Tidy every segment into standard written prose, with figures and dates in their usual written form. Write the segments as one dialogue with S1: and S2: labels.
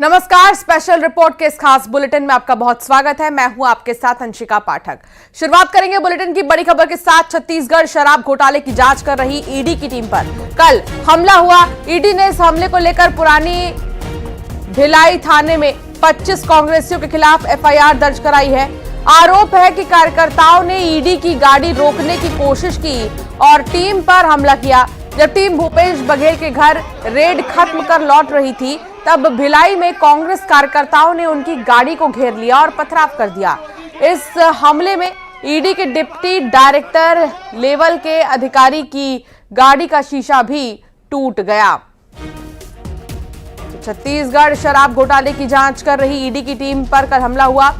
S1: नमस्कार, special report के इस खास बुलेटिन में आपका बहुत स्वागत है। मैं हूं आपके साथ अंशिका पाठक। शुरुआत करेंगे बुलेटिन की बड़ी खबर के साथ। छत्तीसगढ़ शराब घोटाले की जांच कर रही ईडी की टीम पर कल हमला हुआ। ईडी ने इस हमले को लेकर पुरानी भिलाई थाने में 25 कांग्रेसियों के खिलाफ एफआईआर दर्ज कराई है। आरोप है कि कार्यकर्ताओं ने ईडी की गाड़ी रोकने की कोशिश की और टीम पर हमला किया। जब टीम भूपेश बघेल के घर रेड खत्म कर लौट रही थी, तब भिलाई में कांग्रेस कार्यकर्ताओं ने उनकी गाड़ी को घेर लिया और पथराव कर दिया। इस हमले में ईडी के डिप्टी डायरेक्टर लेवल के अधिकारी की गाड़ी का शीशा भी टूट गया। छत्तीसगढ़ शराब घोटाले की जांच कर रही ईडी की टीम पर कल हमला हुआ।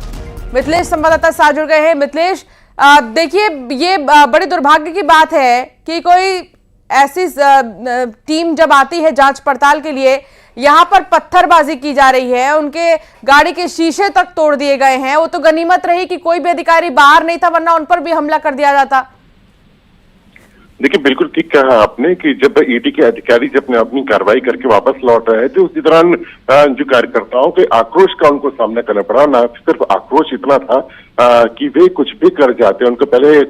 S1: मिथिलेश संवाददाता साथ जुड़ गए हैं। मिथिलेश, देखिए, ये बड़ी दुर्भाग्य की बात है कि कोई ऐसी टीम जब आती है जांच पड़ताल के लिए, यहां पर पत्थरबाजी की जा रही है, उनके गाड़ी के शीशे तक तोड़ दिए गए हैं। वो तो गनीमत रही कि कोई भी अधिकारी बाहर नहीं था, वरना उन पर भी हमला कर दिया जाता।
S2: देखिए, बिल्कुल ठीक कहा आपने कि जब ईडी के अधिकारी जब अपनी कार्रवाई करके वापस लौट रहे थे, उसी दौरान जो कार्यकर्ताओं के आक्रोश का उनको सामना करना पड़ा। ना सिर्फ आक्रोश इतना था कि वे कुछ भी कर जाते। उनको पहले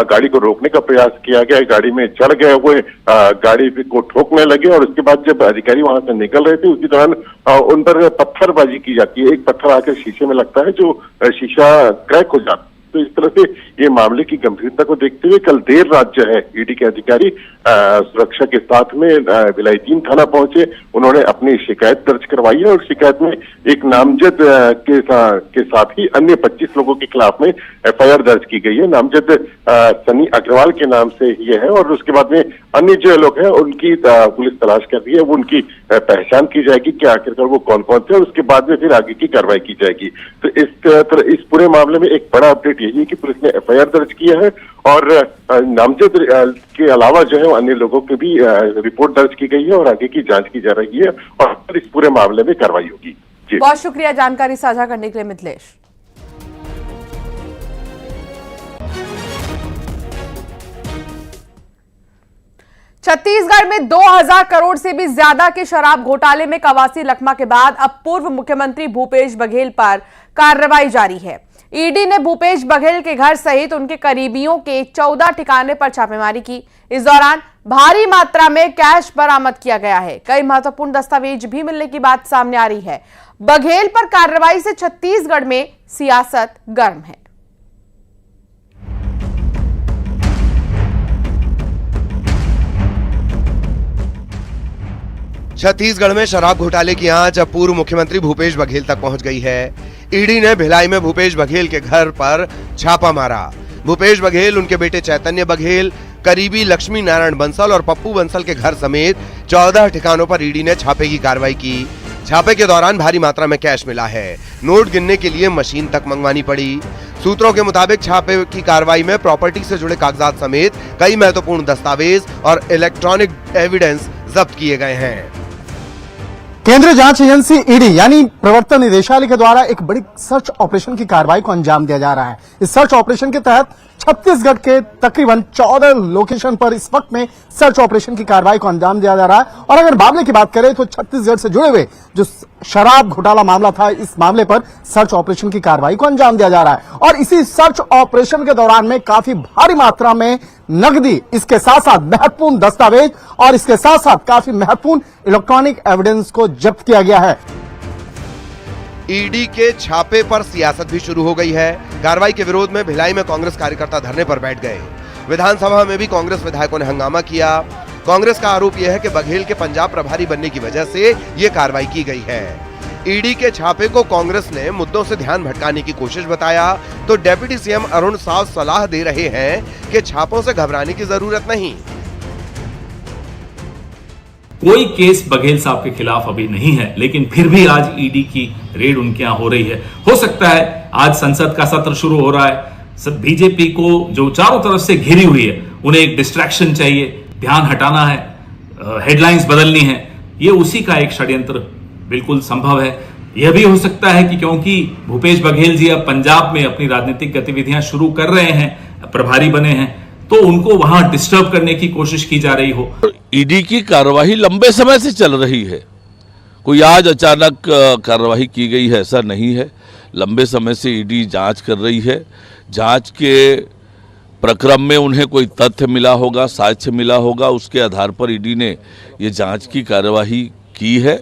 S2: गाड़ी को रोकने का प्रयास किया गया, गाड़ी में चढ़ गए हुए, गाड़ी को ठोकने लगे और उसके बाद जब अधिकारी वहां से निकल रहे थे, उसी दौरान उन पर पत्थरबाजी की जाती है। एक पत्थर आकर शीशे में लगता है, जो शीशा क्रैक हो जाता है। तो इस तरह से ये मामले की गंभीरता को देखते हुए कल देर रात जो है ईडी के अधिकारी सुरक्षा के साथ में भिलाई 3 थाना पहुंचे। उन्होंने अपनी शिकायत दर्ज करवाई है और शिकायत में एक नामजद के साथ ही अन्य 25 लोगों के खिलाफ में एफआईआर दर्ज की गई है। नामजद सनी अग्रवाल के नाम से ये है और उसके बाद में अन्य जो लोग हैं उनकी पुलिस तलाश कर रही है। वो उनकी पहचान की जाएगी कि आखिरकार वो कौन कौन थे और उसके बाद में फिर आगे की कार्रवाई की जाएगी। तो इस पूरे मामले में एक बड़ा अपडेट यही है कि पुलिस ने एफआईआर दर्ज किया है और नामजद के अलावा जो है अन्य लोगों की भी रिपोर्ट दर्ज की गई है और आगे की जांच की जा रही है और इस पूरे मामले में कार्रवाई होगी। जी,
S1: बहुत शुक्रिया जानकारी साझा करने के लिए मिथिलेश। छत्तीसगढ़ में 2000 करोड़ से भी ज्यादा के शराब घोटाले में कवासी लखमा के बाद अब पूर्व मुख्यमंत्री भूपेश बघेल पर कार्रवाई जारी है। ईडी ने भूपेश बघेल के घर सहित उनके करीबियों के 14 ठिकाने पर छापेमारी की। इस दौरान भारी मात्रा में कैश बरामद किया गया है। कई महत्वपूर्ण दस्तावेज भी मिलने की बात सामने आ रही है। बघेल पर कार्रवाई से छत्तीसगढ़ में सियासत गर्म है।
S3: छत्तीसगढ़ में शराब घोटाले की आंच अब पूर्व मुख्यमंत्री भूपेश बघेल तक पहुंच गई है। ईडी ने भिलाई में भूपेश बघेल के घर पर छापा मारा। भूपेश बघेल, उनके बेटे चैतन्य बघेल, करीबी लक्ष्मी नारायण बंसल और पप्पू बंसल के घर समेत 14 ठिकानों पर ईडी ने छापे की कार्रवाई की। छापे के दौरान भारी मात्रा में कैश मिला है। नोट गिनने के लिए मशीन तक मंगवानी पड़ी। सूत्रों के मुताबिक छापे की कार्रवाई में प्रॉपर्टी से जुड़े कागजात समेत कई महत्वपूर्ण दस्तावेज और इलेक्ट्रॉनिक एविडेंस जब्त किए गए हैं।
S4: केंद्रीय जांच एजेंसी ईडी यानी प्रवर्तन निदेशालय के द्वारा एक बड़ी सर्च ऑपरेशन की कार्रवाई को अंजाम दिया जा रहा है। इस सर्च ऑपरेशन के तहत छत्तीसगढ़ के तकरीबन 14 लोकेशन पर इस वक्त में सर्च ऑपरेशन की कार्रवाई को अंजाम दिया जा रहा है। और अगर मामले की बात करें तो छत्तीसगढ़ से जुड़े हुए जो शराब घोटाला मामला था, इस मामले पर सर्च ऑपरेशन की कार्रवाई को अंजाम दिया जा रहा है। और इसी सर्च ऑपरेशन के दौरान में काफी भारी मात्रा में नकदी, इसके साथ साथ महत्वपूर्ण दस्तावेज और इसके साथ साथ काफी महत्वपूर्ण इलेक्ट्रॉनिक एविडेंस को जब्त किया गया है।
S3: ईडी के छापे पर सियासत भी शुरू हो गई है। कार्रवाई के विरोध में भिलाई में कांग्रेस कार्यकर्ता धरने पर बैठ गए। विधानसभा में भी कांग्रेस विधायकों ने हंगामा किया। कांग्रेस का आरोप यह है कि बघेल के पंजाब प्रभारी बनने की वजह से ये कार्रवाई की गई है। ईडी के छापे को कांग्रेस ने मुद्दों से ध्यान भटकाने की कोशिश बताया तो डिप्टी सीएम अरुण साफ सलाह दे रहे हैं कि छापों से घबराने की जरूरत नहीं।
S5: कोई केस बघेल साहब के खिलाफ अभी नहीं है, लेकिन फिर भी आज ईडी की रेड उनके यहां हो रही है। हो सकता है आज संसद का सत्र शुरू हो रहा है, बीजेपी को जो चारों तरफ से घिरी हुई है, उन्हें एक डिस्ट्रैक्शन चाहिए, ध्यान हटाना है, हेडलाइंस बदलनी है। ये उसी का एक षड्यंत्र बिल्कुल संभव है। यह भी हो सकता है कि क्योंकि भूपेश बघेल जी अब पंजाब में अपनी राजनीतिक गतिविधियां शुरू कर रहे हैं, प्रभारी बने हैं, तो उनको वहां डिस्टर्ब करने की कोशिश की जा रही हो।
S6: ईडी की कार्रवाई लंबे समय से चल रही है कोई आज अचानक कार्रवाई की गई है ऐसा नहीं है। लंबे समय से ईडी जांच कर रही है। जांच के प्रक्रम में उन्हें कोई तथ्य मिला होगा, साक्ष्य मिला होगा, उसके आधार पर ईडी ने ये जांच की कार्यवाही की है।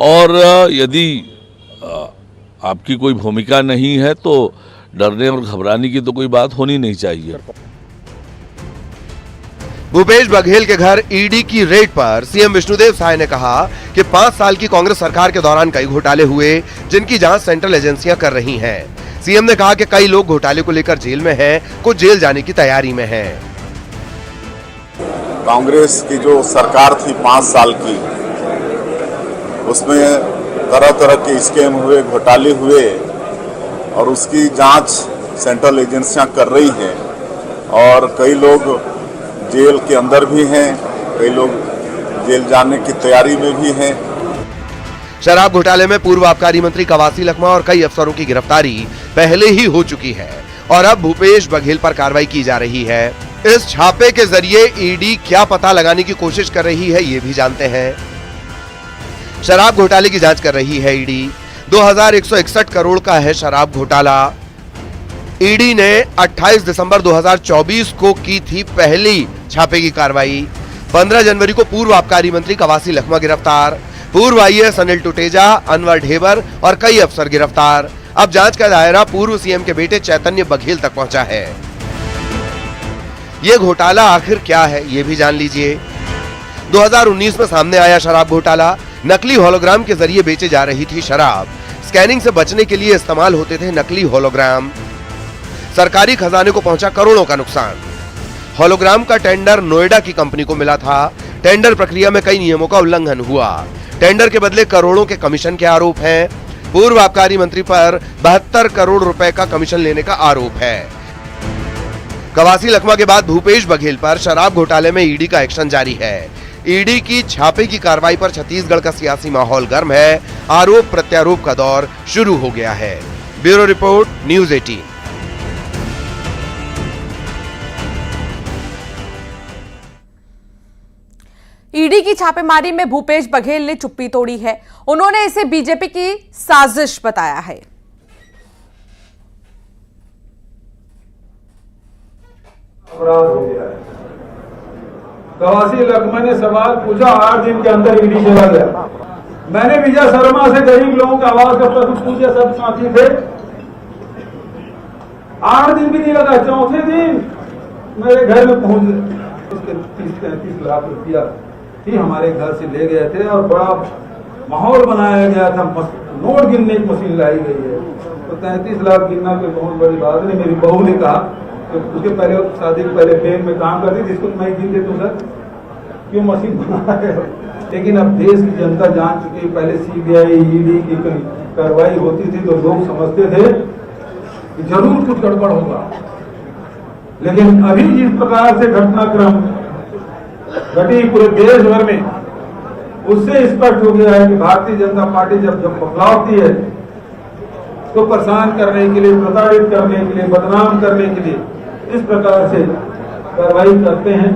S6: और यदि आपकी कोई भूमिका नहीं है तो डरने और घबराने की तो कोई बात होनी नहीं चाहिए।
S3: भूपेश बघेल के घर ईडी की रेड पर सीएम विष्णुदेव साय ने कहा कि 5 साल की कांग्रेस सरकार के दौरान कई घोटाले हुए जिनकी जांच सेंट्रल एजेंसियां कर रही हैं। सीएम ने कहा कि कई लोग घोटाले को लेकर जेल में हैं, कुछ जेल जाने की तैयारी में हैं।
S7: कांग्रेस की जो सरकार थी 5 साल की, उसमें तरह तरह के स्कैम हुए, घोटाले हुए और उसकी जांच सेंट्रल एजेंसियां कर रही हैं और कई लोग जेल के अंदर भी हैं, कई लोग जेल जाने की तैयारी में भी हैं।
S3: शराब घोटाले में पूर्व आबकारी मंत्री कवासी लखमा और कई अफसरों की गिरफ्तारी पहले ही हो चुकी है और अब भूपेश बघेल पर कार्रवाई की जा रही है। इस छापे के जरिए ईडी क्या पता लगाने की कोशिश कर रही है, ये भी जानते हैं। शराब घोटाले की जांच कर रही है ईडी। 2161 करोड़ का है शराब घोटाला। ईडी ने 28 दिसंबर 2024 को की थी पहली छापे की कार्रवाई। 15 जनवरी को पूर्व आबकारी मंत्री कवासी लखमा गिरफ्तार, पूर्व आईएएस अनिल टुटेजा, अनवर ढेबर और कई अफसर गिरफ्तार। अब जांच का दायरा पूर्व सीएम के बेटे चैतन्य बघेल तक पहुंचा है। ये घोटाला आखिर क्या है, ये भी जान लीजिए। 2019 में सामने आया शराब घोटाला। नकली होलोग्राम के जरिए बेचे जा रही थी शराब। स्कैनिंग से बचने के लिए इस्तेमाल होते थे नकली होलोग्राम। सरकारी खजाने को पहुंचा करोड़ों का नुकसान। होलोग्राम का टेंडर नोएडा की कंपनी को मिला था। टेंडर प्रक्रिया में कई नियमों का उल्लंघन हुआ। टेंडर के बदले करोड़ों के कमीशन के आरोप हैं। पूर्व आबकारी मंत्री पर 72 करोड़ रुपए का कमीशन लेने का आरोप है। कवासी लखमा के बाद भूपेश बघेल पर शराब घोटाले में ईडी का एक्शन जारी है। ईडी की छापे की कार्रवाई पर छत्तीसगढ़ का सियासी माहौल गर्म है। आरोप प्रत्यारोप का दौर शुरू हो गया है। Bureau report, news 18।
S1: ईडी की छापेमारी में भूपेश बघेल ने चुप्पी तोड़ी है। उन्होंने इसे बीजेपी की साजिश बताया है।
S8: अपराध हो गया है। कवासी लखमा ने सवाल पूछा, 8 दिन के अंदर ईडी चला गया। मैंने विजय शर्मा से गरीब लोगों की आवाज का प्रश्न पूछे, सब साथी थे। 8 दिन भी नहीं लगा, चौथे दिन मेरे घर में पहुंच गए। उसके 30-35 लाख रुपया ही हमारे घर से ले गए थे और बड़ा माहौल बनाया गया था। नोट गिनने की मशीन लाई गई है, तो 33 लाख गिनना कोई बहुत बड़ी बात नहीं। मेरी बहू ने कहा तो उसके पहले शादी के पहले बैंक में काम करती थी, इसको मैं गिन देता हूँ सर, क्यों मशीन बना है। लेकिन अब देश की जनता जान चुकी है। पहले सीबीआई ईडी की कार्रवाई होती थी तो लोग समझते थे कि जरूर कुछ गड़बड़ होगा, लेकिन अभी जिस प्रकार से घटनाक्रम घटी पूरे देश भर में, उससे स्पष्ट हो गया है कि भारतीय जनता पार्टी जब बदलावती है तो परेशान करने के लिए, प्रताड़ित करने के लिए, बदनाम करने के लिए इस प्रकार से कार्रवाई करते हैं।